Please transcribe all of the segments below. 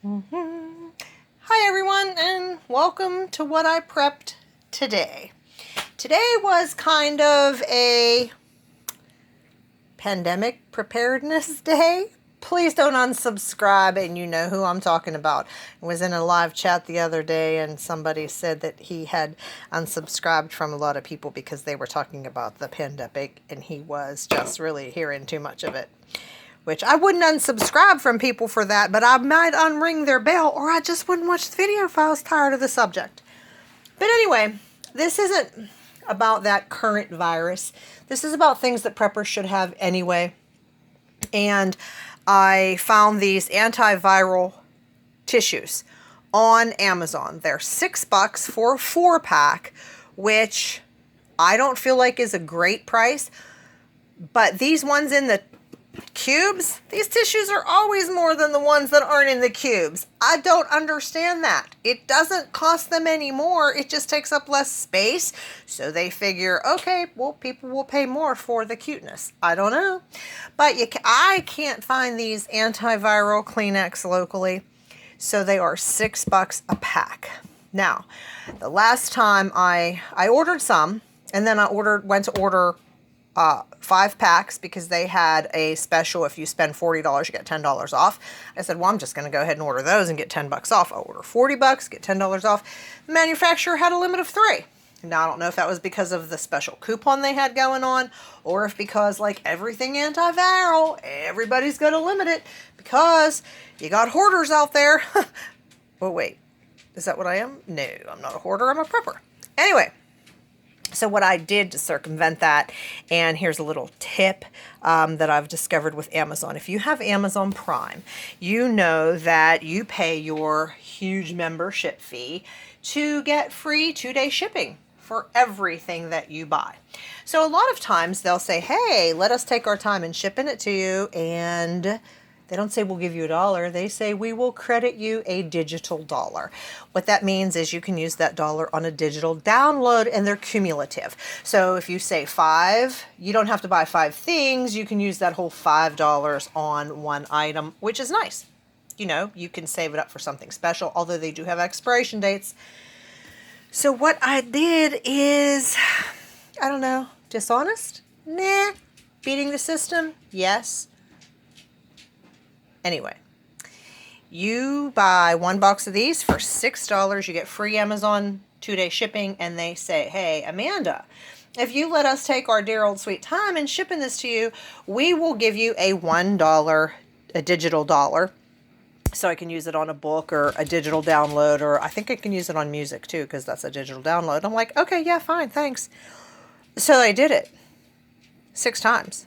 Hi everyone, and welcome to what I prepped today. Today was kind of a pandemic preparedness day. Please don't unsubscribe, and you know who I'm talking about. I was in a live chat the other day and somebody said that he had unsubscribed from a lot of people because they were talking about the pandemic and he was just really hearing too much of it. Which I wouldn't unsubscribe from people for that, but I might unring their bell, or I just wouldn't watch the video if I was tired of the subject. But anyway, this isn't about that current virus. This is about things that preppers should have anyway. And I found these antiviral tissues on Amazon. They're $6 for a 4-pack, which I don't feel like is a great price. But these ones in the cubes, these tissues are always more than the ones that aren't in the cubes. I don't understand that. It doesn't cost them any more. It just takes up less space. So they figure, okay, well, people will pay more for the cuteness. I don't know. But I can't find these antiviral Kleenex locally. So they are $6 a pack. Now, the last time I ordered some, and then I went to order 5 packs because they had a special. If you spend $40, you get $10 off. I said, well, I'm just going to go ahead and order those and get $10 off. I'll order $40, get $10 off. The manufacturer had a limit of 3. Now, I don't know if that was because of the special coupon they had going on, or if because, like everything antiviral, everybody's going to limit it because you got hoarders out there. Oh, wait. Is that what I am? No, I'm not a hoarder. I'm a prepper. Anyway. So what I did to circumvent that, and here's a little tip that I've discovered with Amazon. If you have Amazon Prime, you know that you pay your huge membership fee to get free 2-day shipping for everything that you buy. So a lot of times they'll say, hey, let us take our time in shipping it to you, and they don't say we'll give you $1. They say we will credit you a digital $1. What that means is you can use that $1 on a digital download, and they're cumulative. So if you say 5, you don't have to buy 5 things. You can use that whole $5 on one item, which is nice. You know, you can save it up for something special, although they do have expiration dates. So what I did is, I don't know, dishonest? Nah. Beating the system? Yes. Anyway, you buy 1 box of these for $6. You get free Amazon 2-day shipping, and they say, hey, Amanda, if you let us take our dear old sweet time in shipping this to you, we will give you a $1, a digital $1. So I can use it on a book or a digital download, or I think I can use it on music too, because that's a digital download. I'm like, okay, yeah, fine, thanks. So I did it 6 times.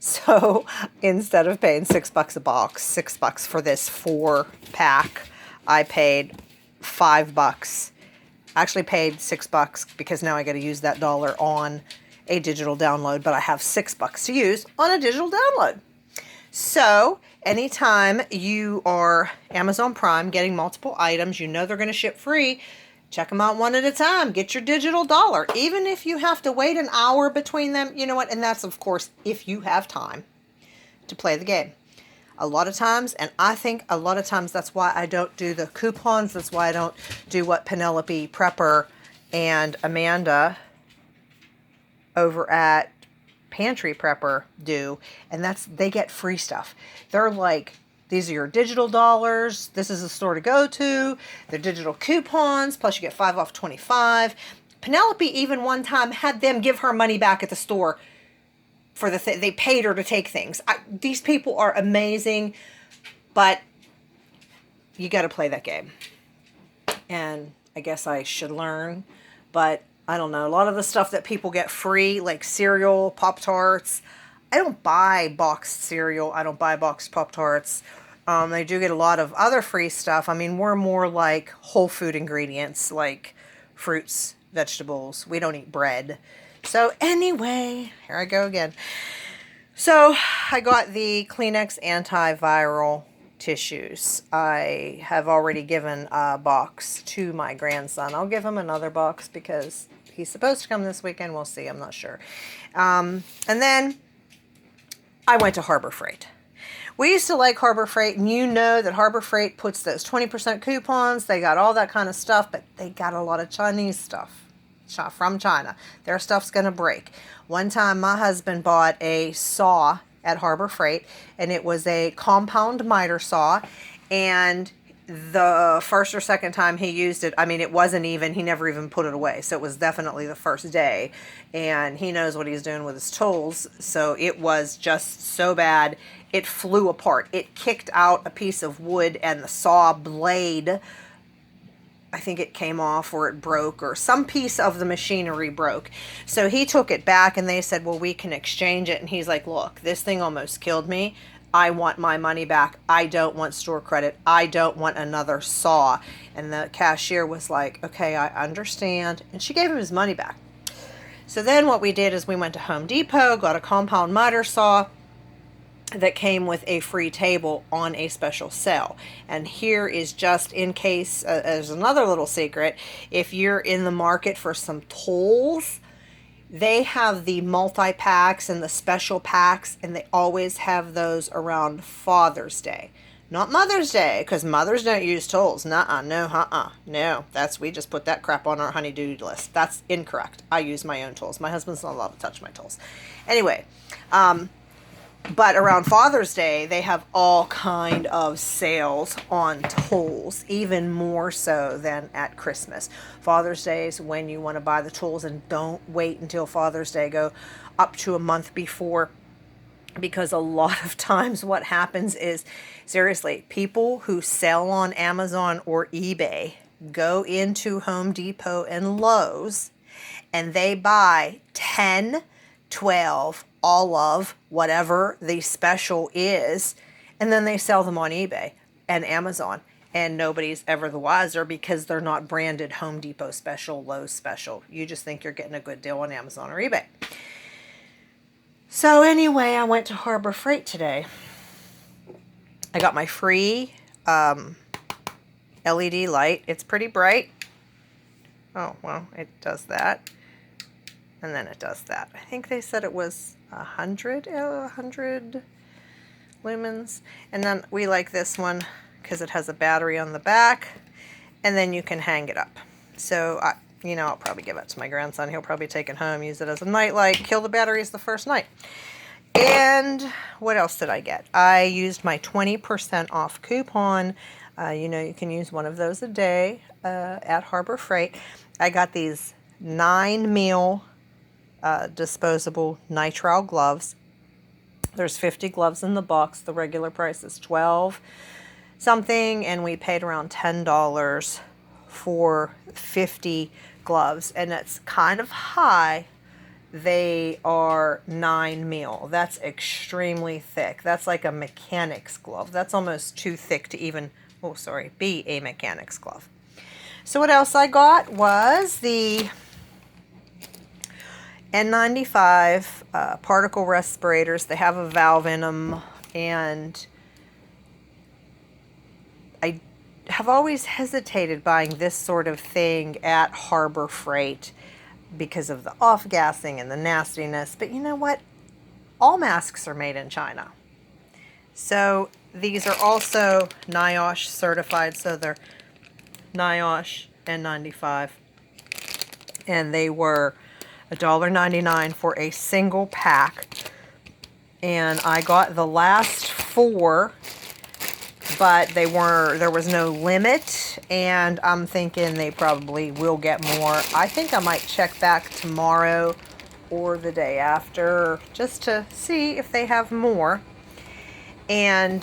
So instead of paying $6 a box, $6 for this 4-pack, I paid $5. I actually paid $6 because now I got to use that $1 on a digital download, but I have $6 to use on a digital download. So anytime you are Amazon Prime getting multiple items, you know they're going to ship free. Check them out one at a time. Get your digital $1. Even if you have to wait an hour between them, you know what? And that's, of course, if you have time to play the game. A lot of times, and I think a lot of times that's why I don't do the coupons. That's why I don't do what Penelope Prepper and Amanda over at Pantry Prepper do. And that's, they get free stuff. They're like, these are your digital $. This is the store to go to. They're digital coupons, plus you get 5 off 25. Penelope even one time had them give her money back at the store for the they paid her to take things. These people are amazing, but you got to play that game. And I guess I should learn, but I don't know. A lot of the stuff that people get free, like cereal, Pop-Tarts, I don't buy boxed cereal. I don't buy boxed Pop-Tarts. They do get a lot of other free stuff. I mean, we're more like whole food ingredients, like fruits, vegetables. We don't eat bread. So anyway, here I go again. So I got the Kleenex antiviral tissues. I have already given a box to my grandson. I'll give him another box because he's supposed to come this weekend. We'll see. I'm not sure. And then I went to Harbor Freight, We used to like Harbor Freight, and you know that Harbor Freight puts those 20% coupons. They got all that kind of stuff, but they got a lot of Chinese stuff from China. Their stuff's going to break. One time my husband bought a saw at Harbor Freight, and it was a compound miter saw, and the first or second time he used it, I mean, it wasn't even, he never even put it away. So it was definitely the first day, and he knows what he's doing with his tools. So it was just so bad. It flew apart. It kicked out a piece of wood, and the saw blade, I think it came off or it broke, or some piece of the machinery broke. So he took it back, and they said, well, we can exchange it. And he's like, look, this thing almost killed me. I want my money back. I don't want store credit. I don't want another saw. And the cashier was like, okay, I understand. And she gave him his money back. So then what we did is we went to Home Depot, got a compound miter saw that came with a free table on a special sale. And here is just in case, as another little secret, if you're in the market for some tools, they have the multi-packs and the special packs, and they always have those around Father's Day. Not Mother's Day, because mothers don't use tools. No, we just put that crap on our honey-do list. That's incorrect. I use my own tools. My husband's not allowed to touch my tools. Anyway, but around Father's Day, they have all kind of sales on tools, even more so than at Christmas. Father's Day is when you want to buy the tools, and don't wait until Father's Day. Go up to a month before, because a lot of times what happens is, seriously, people who sell on Amazon or eBay go into Home Depot and Lowe's, and they buy 10, 12, all of whatever the special is, and then they sell them on eBay and Amazon, and nobody's ever the wiser, because they're not branded Home Depot special, Lowe's special. You just think you're getting a good deal on Amazon or eBay. So anyway, I went to Harbor Freight today. I got my free LED light. It's pretty bright. Oh, well, it does that. And then it does that. I think they said it was 100 lumens. And then we like this one because it has a battery on the back, and then you can hang it up. So, I'll probably give it to my grandson. He'll probably take it home, use it as a night light, kill the batteries the first night. And what else did I get? I used my 20% off coupon. You can use one of those a day at Harbor Freight. I got these 9mm disposable nitrile gloves. There's 50 gloves in the box. The regular price is $12 something, and we paid around $10 for 50 gloves, and it's kind of high. They are 9mm. That's extremely thick. That's like a mechanic's glove. That's almost too thick to even, be a mechanic's glove. So what else I got was the N95 particle respirators. They have a valve in them, and I have always hesitated buying this sort of thing at Harbor Freight because of the off-gassing and the nastiness. But you know what? All masks are made in China. So these are also NIOSH certified, so they're NIOSH N95. And they were $1.99 for a single pack. And I got the last 4, but there was no limit, and I'm thinking they probably will get more. I think I might check back tomorrow or the day after just to see if they have more. And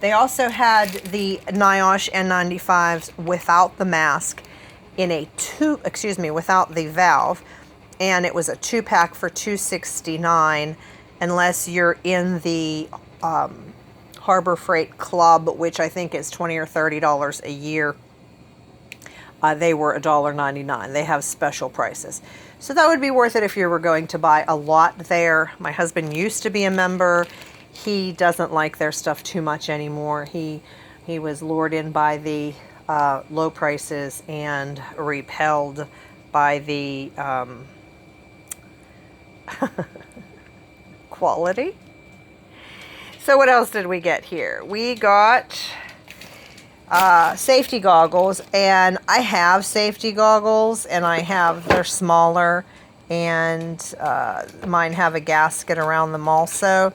they also had the NIOSH N95s without the mask in a without the valve, and it was a 2-pack for $2.69, unless you're in the Harbor Freight Club, which I think is $20 or $30 a year. They were $1.99. They have special prices. So that would be worth it if you were going to buy a lot there. My husband used to be a member. He doesn't like their stuff too much anymore. He was lured in by the low prices and repelled by the quality. So what else did we get here? We got safety goggles, and I have safety goggles, and they're smaller, and mine have a gasket around them also.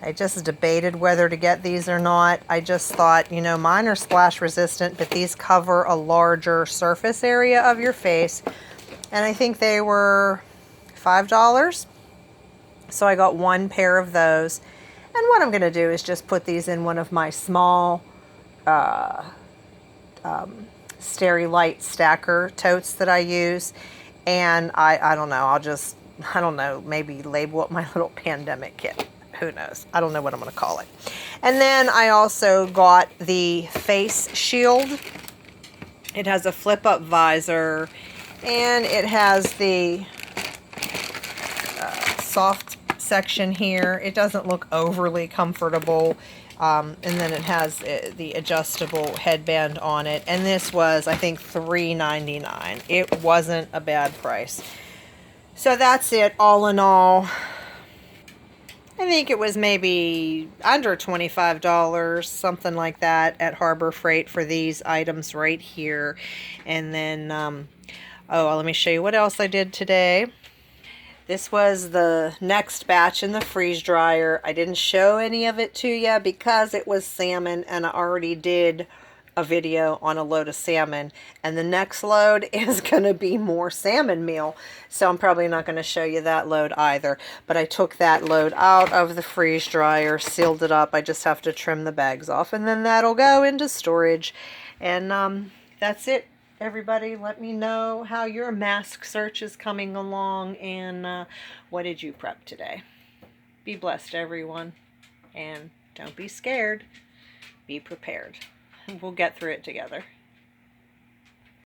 I just debated whether to get these or not. I just thought, you know, mine are splash resistant, but these cover a larger surface area of your face, and I think they were $5. So I got one pair of those, and what I'm going to do is just put these in one of my small Sterilite stacker totes that I use, and I don't know, I don't know, maybe label it my little pandemic kit. Who knows? I don't know what I'm going to call it. And then I also got the face shield. It has a flip-up visor, and it has the soft section here. It doesn't look overly comfortable. And then it has the adjustable headband on it. And this was, I think, $3.99. It wasn't a bad price. So that's it, all in all. I think it was maybe under $25, something like that, at Harbor Freight for these items right here. And then, oh, let me show you what else I did today. This was the next batch in the freeze dryer. I didn't show any of it to you because it was salmon, and I already did a video on a load of salmon, and the next load is going to be more salmon meal, so I'm probably not going to show you that load either. But I took that load out of the freeze dryer, sealed it up. I just have to trim the bags off, and then that'll go into storage. And that's it, everybody. Let me know how your mask search is coming along, and what did you prep today. Be blessed, everyone, and don't be scared. Be prepared. We'll get through it together.